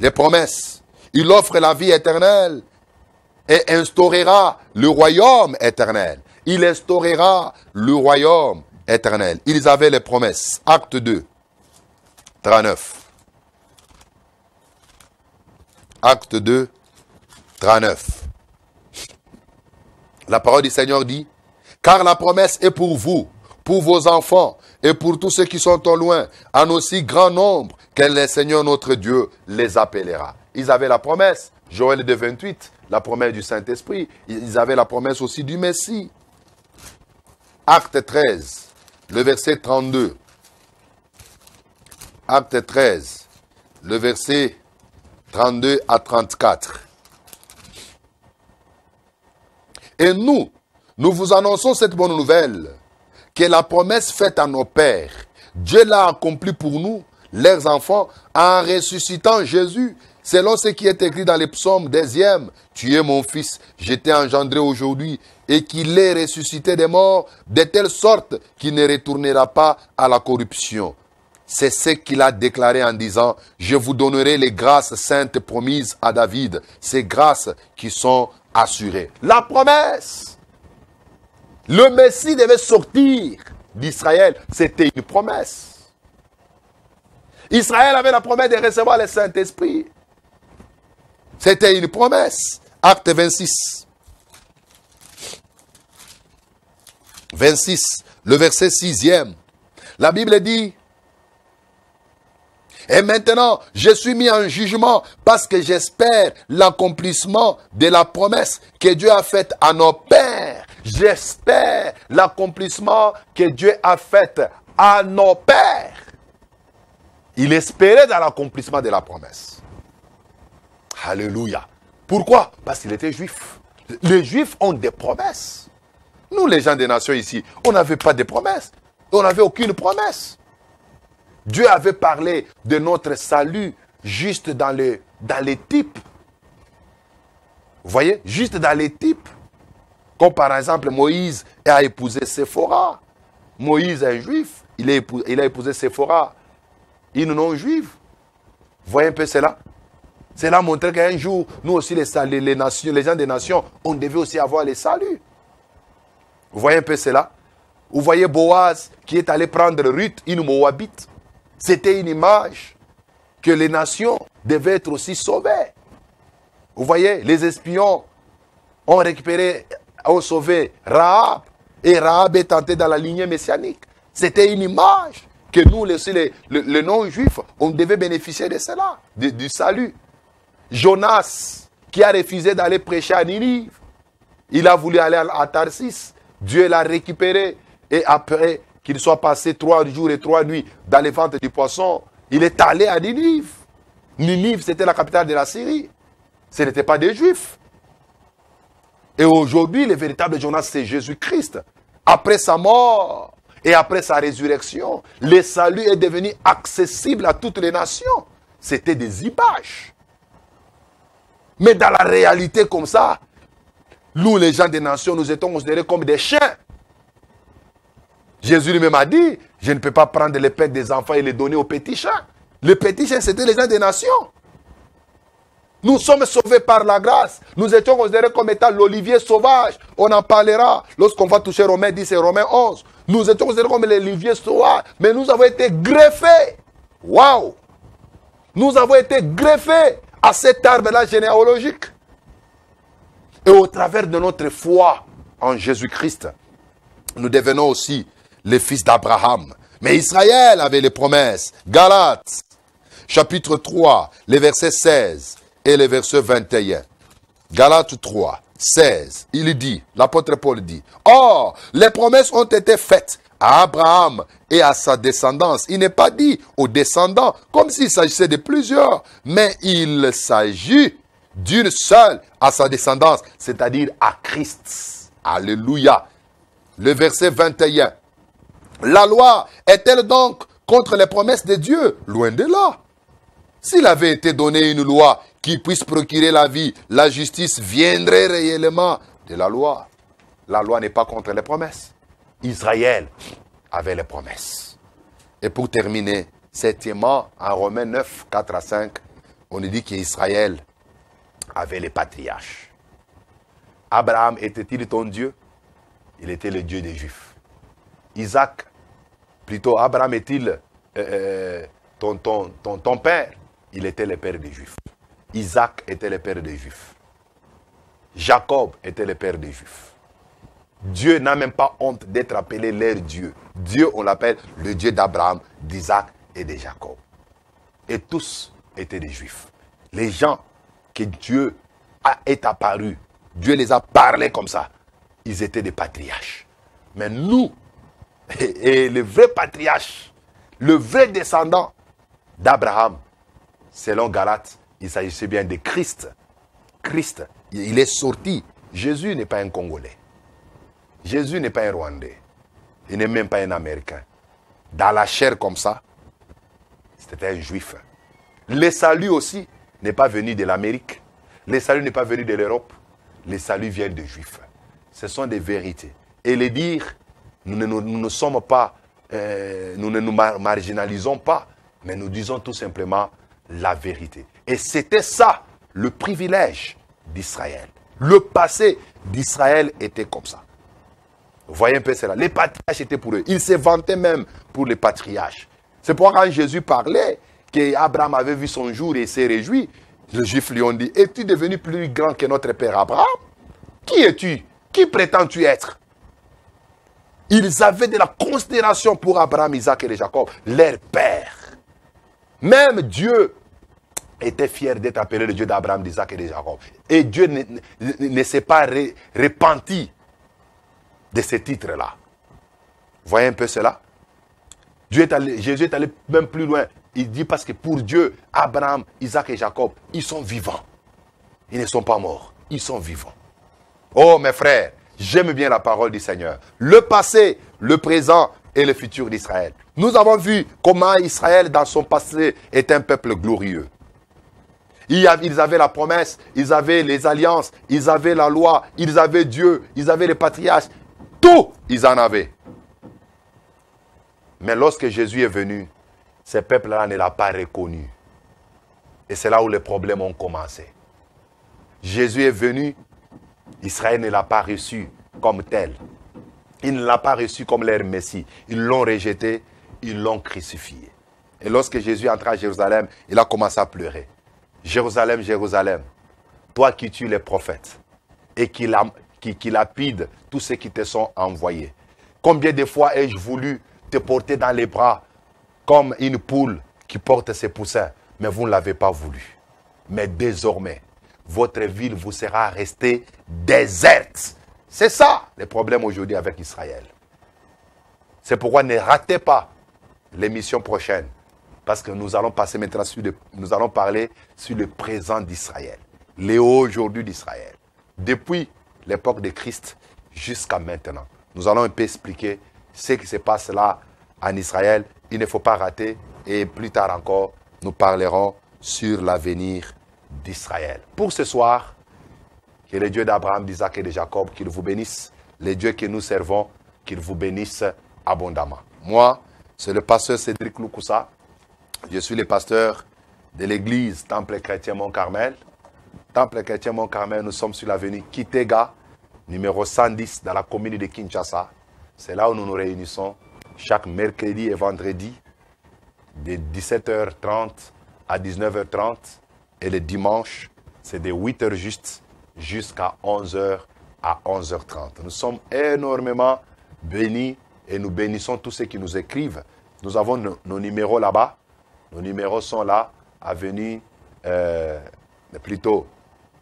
Les promesses. Il offre la vie éternelle et instaurera le royaume éternel. Il instaurera le royaume éternel. Ils avaient les promesses. Acte 2. 39. Acte 2, 39. La parole du Seigneur dit, car la promesse est pour vous, pour vos enfants et pour tous ceux qui sont au loin, en aussi grand nombre que le Seigneur notre Dieu les appellera. Ils avaient la promesse, Joël 2, 28, la promesse du Saint-Esprit. Ils avaient la promesse aussi du Messie. Acte 13, le verset 32. Acte 13, le verset 32 à 34. Et nous vous annonçons cette bonne nouvelle, que la promesse faite à nos pères, Dieu l'a accomplie pour nous, leurs enfants, en ressuscitant Jésus, selon ce qui est écrit dans les psaumes 10e, tu es mon fils, je t'ai engendré aujourd'hui, et qu'il est ressuscité des morts, de telle sorte qu'il ne retournera pas à la corruption. C'est ce qu'il a déclaré en disant, je vous donnerai les grâces saintes promises à David, ces grâces qui sont assurées. La promesse! Le Messie devait sortir d'Israël, c'était une promesse. Israël avait la promesse de recevoir le Saint-Esprit. C'était une promesse. Acte 26. 26, le verset 6e. La Bible dit, et maintenant, je suis mis en jugement parce que j'espère l'accomplissement de la promesse que Dieu a faite à nos pères. J'espère l'accomplissement que Dieu a fait à nos pères. Il espérait dans l'accomplissement de la promesse. Alléluia. Pourquoi? Parce qu'il était juif. Les juifs ont des promesses. Nous, les gens des nations ici, on n'avait pas de promesses. On n'avait aucune promesse. Dieu avait parlé de notre salut juste dans les types. Vous voyez? Juste dans les types. Comme par exemple, Moïse a épousé Séphora. Moïse est un juif. Il a épousé Séphora, une non-juive. Vous voyez un peu cela? Cela montrait qu'un jour, nous aussi, les gens des nations, on devait aussi avoir les saluts. Vous voyez un peu cela? Vous voyez Boaz qui est allé prendre Ruth, une Moabite. C'était une image que les nations devaient être aussi sauvées. Vous voyez, les espions ont sauvé Rahab. Et Rahab est entré dans la lignée messianique. C'était une image que nous, les non-juifs, on devait bénéficier de cela, du salut. Jonas, qui a refusé d'aller prêcher à Ninive, il a voulu aller à Tarsis. Dieu l'a récupéré. Et après qu'il soit passé 3 jours et 3 nuits dans les ventes du poisson, il est allé à Ninive. Ninive, c'était la capitale de la Syrie. Ce n'était pas des Juifs. Et aujourd'hui, le véritable Jonas, c'est Jésus-Christ. Après sa mort et après sa résurrection, le salut est devenu accessible à toutes les nations. C'était des images. Mais dans la réalité comme ça, nous, les gens des nations, nous étions considérés comme des chiens. Jésus lui-même a dit, je ne peux pas prendre les pets des enfants et les donner aux petits chiens. Les petits chiens, c'était les gens des nations. Nous sommes sauvés par la grâce. Nous étions considérés comme étant l'olivier sauvage. On en parlera lorsqu'on va toucher Romains 10 et Romains 11. Nous étions considérés comme l'olivier sauvage, mais nous avons été greffés. Waouh! Nous avons été greffés à cet arbre-là généalogique. Et au travers de notre foi en Jésus-Christ, nous devenons aussi les fils d'Abraham. Mais Israël avait les promesses. Galates, chapitre 3, les versets 16 et les versets 21. Galates 3, 16, il dit, l'apôtre Paul dit, « Or, les promesses ont été faites à Abraham et à sa descendance. » Il n'est pas dit aux descendants, comme s'il s'agissait de plusieurs, mais il s'agit d'une seule à sa descendance, c'est-à-dire à Christ. Alléluia. Le verset 21. La loi est-elle donc contre les promesses de Dieu? Loin de là. S'il avait été donné une loi qui puisse procurer la vie, la justice viendrait réellement de la loi. La loi n'est pas contre les promesses. Israël avait les promesses. Et pour terminer, septièmement, en Romains 9, 4 à 5, on nous dit qu'Israël avait les patriarches. Abraham était-il ton Dieu? Il était le Dieu des Juifs. Isaac, plutôt Abraham est-il ton père, il était le père des Juifs. Isaac était le père des Juifs. Jacob était le père des Juifs. Dieu n'a même pas honte d'être appelé leur Dieu. Dieu, on l'appelle le Dieu d'Abraham, d'Isaac et de Jacob. Et tous étaient des Juifs. Les gens que Dieu est apparu, Dieu les a parlé comme ça, ils étaient des patriarches. Mais nous, et le vrai patriarche, le vrai descendant d'Abraham, selon Galates, il s'agissait bien de Christ. Christ, il est sorti. Jésus n'est pas un Congolais. Jésus n'est pas un Rwandais. Il n'est même pas un Américain. Dans la chair comme ça, c'était un Juif. Le salut aussi n'est pas venu de l'Amérique. Le salut n'est pas venu de l'Europe. Le salut vient des Juifs. Ce sont des vérités. Et les dire, nous ne sommes pas, nous ne nous marginalisons pas, mais nous disons tout simplement la vérité. Et c'était ça, le privilège d'Israël. Le passé d'Israël était comme ça. Vous voyez un peu cela. Les patriarches étaient pour eux. Ils se vantaient même pour les patriarches. C'est pourquoi quand Jésus parlait, qu'Abraham avait vu son jour et s'est réjoui, les Juifs lui ont dit, es-tu devenu plus grand que notre père Abraham? Qui es-tu? Qui prétends-tu être? Ils avaient de la considération pour Abraham, Isaac et Jacob, leur père. Même Dieu était fier d'être appelé le Dieu d'Abraham, d'Isaac et de Jacob. Et Dieu ne s'est pas repenti de ce titre-là. Vous voyez un peu cela? Jésus est allé même plus loin. Il dit parce que pour Dieu, Abraham, Isaac et Jacob, ils sont vivants. Ils ne sont pas morts. Ils sont vivants. Oh mes frères, j'aime bien la parole du Seigneur. Le passé, le présent et le futur d'Israël. Nous avons vu comment Israël, dans son passé, est un peuple glorieux. Ils avaient la promesse, ils avaient les alliances, ils avaient la loi, ils avaient Dieu, ils avaient les patriarches. Tout, ils en avaient. Mais lorsque Jésus est venu, ce peuple-là ne l'a pas reconnu. Et c'est là où les problèmes ont commencé. Jésus est venu, Israël ne l'a pas reçu comme tel. Il ne l'a pas reçu comme leur Messie. Ils l'ont rejeté, ils l'ont crucifié. Et lorsque Jésus entra à Jérusalem, il a commencé à pleurer. Jérusalem, Jérusalem, toi qui tues les prophètes et qui lapides tous ceux qui te sont envoyés. Combien de fois ai-je voulu te porter dans les bras comme une poule qui porte ses poussins, mais vous ne l'avez pas voulu. Mais désormais, votre ville vous sera restée déserte. C'est ça le problème aujourd'hui avec Israël. C'est pourquoi ne ratez pas l'émission prochaine. Parce que nous allons passer maintenant nous allons parler sur le présent d'Israël. Les aujourd'hui d'Israël. Depuis l'époque de Christ jusqu'à maintenant. Nous allons un peu expliquer ce qui se passe là en Israël. Il ne faut pas rater. Et plus tard encore, nous parlerons sur l'avenir d'Israël. Pour ce soir, que le Dieu d'Abraham, d'Isaac et de Jacob, qu'il vous bénisse. Les dieux que nous servons, qu'il vous bénisse abondamment. Moi, c'est le pasteur Cédric Loukoussa. Je suis le pasteur de l'église Temple Chrétien Mont-Carmel. Temple Chrétien Mont-Carmel, nous sommes sur l'avenue Kitega, numéro 110, dans la commune de Kinshasa. C'est là où nous nous réunissons chaque mercredi et vendredi, de 17h30 à 19h30. Et le dimanche, c'est de 8h juste jusqu'à 11h à 11h30. Nous sommes énormément bénis et nous bénissons tous ceux qui nous écrivent. Nous avons nos numéros là-bas. Nos numéros sont là, avenue, plutôt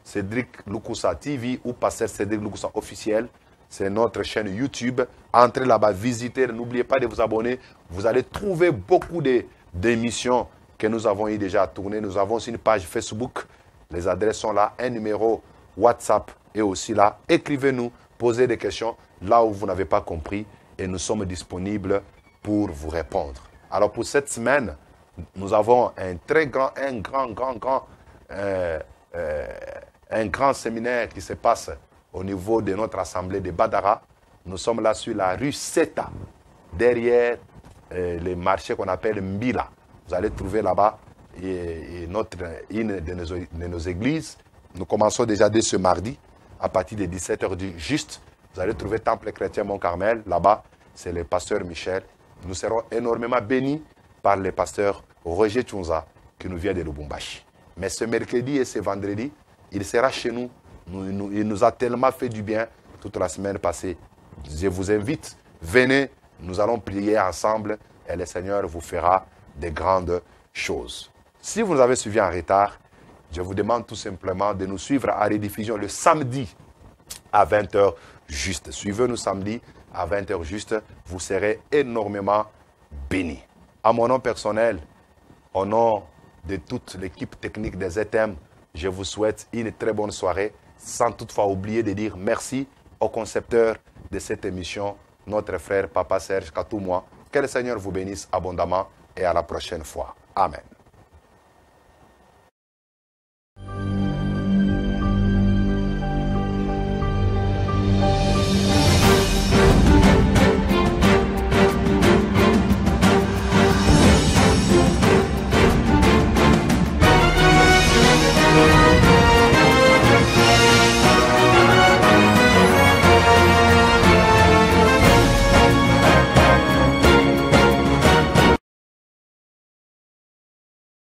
Cédric Loukoussa TV ou Pasteur Cédric Loukoussa officiel. C'est notre chaîne YouTube. Entrez là-bas, visitez, n'oubliez pas de vous abonner. Vous allez trouver beaucoup d'émissions que nous avons eu déjà à tourner. Nous avons aussi une page Facebook. Les adresses sont là. Un numéro WhatsApp est aussi là. Écrivez-nous, posez des questions là où vous n'avez pas compris et nous sommes disponibles pour vous répondre. Alors pour cette semaine, nous avons un grand séminaire qui se passe au niveau de notre assemblée de Badara. Nous sommes là sur la rue Seta, derrière le marché qu'on appelle Mbila. Vous allez trouver là-bas une de nos églises. Nous commençons déjà dès ce mardi, à partir de 17h juste. Vous allez trouver Temple Chrétien Mont-Carmel. Là-bas, c'est le pasteur Michel. Nous serons énormément bénis par les pasteurs Roger Tchounza, qui nous vient de Lubumbashi. Mais ce mercredi et ce vendredi, il sera chez nous. Il nous a tellement fait du bien toute la semaine passée. Je vous invite, venez, nous allons prier ensemble et le Seigneur vous fera de grandes choses. Si vous nous avez suivis en retard, je vous demande tout simplement de nous suivre à rediffusion le samedi à 20h juste. Suivez-nous samedi à 20h juste, vous serez énormément bénis. À mon nom personnel, au nom de toute l'équipe technique des ZM, je vous souhaite une très bonne soirée, sans toutefois oublier de dire merci au concepteur de cette émission, notre frère Papa Serge Katoumoua. Que le Seigneur vous bénisse abondamment et à la prochaine fois. Amen.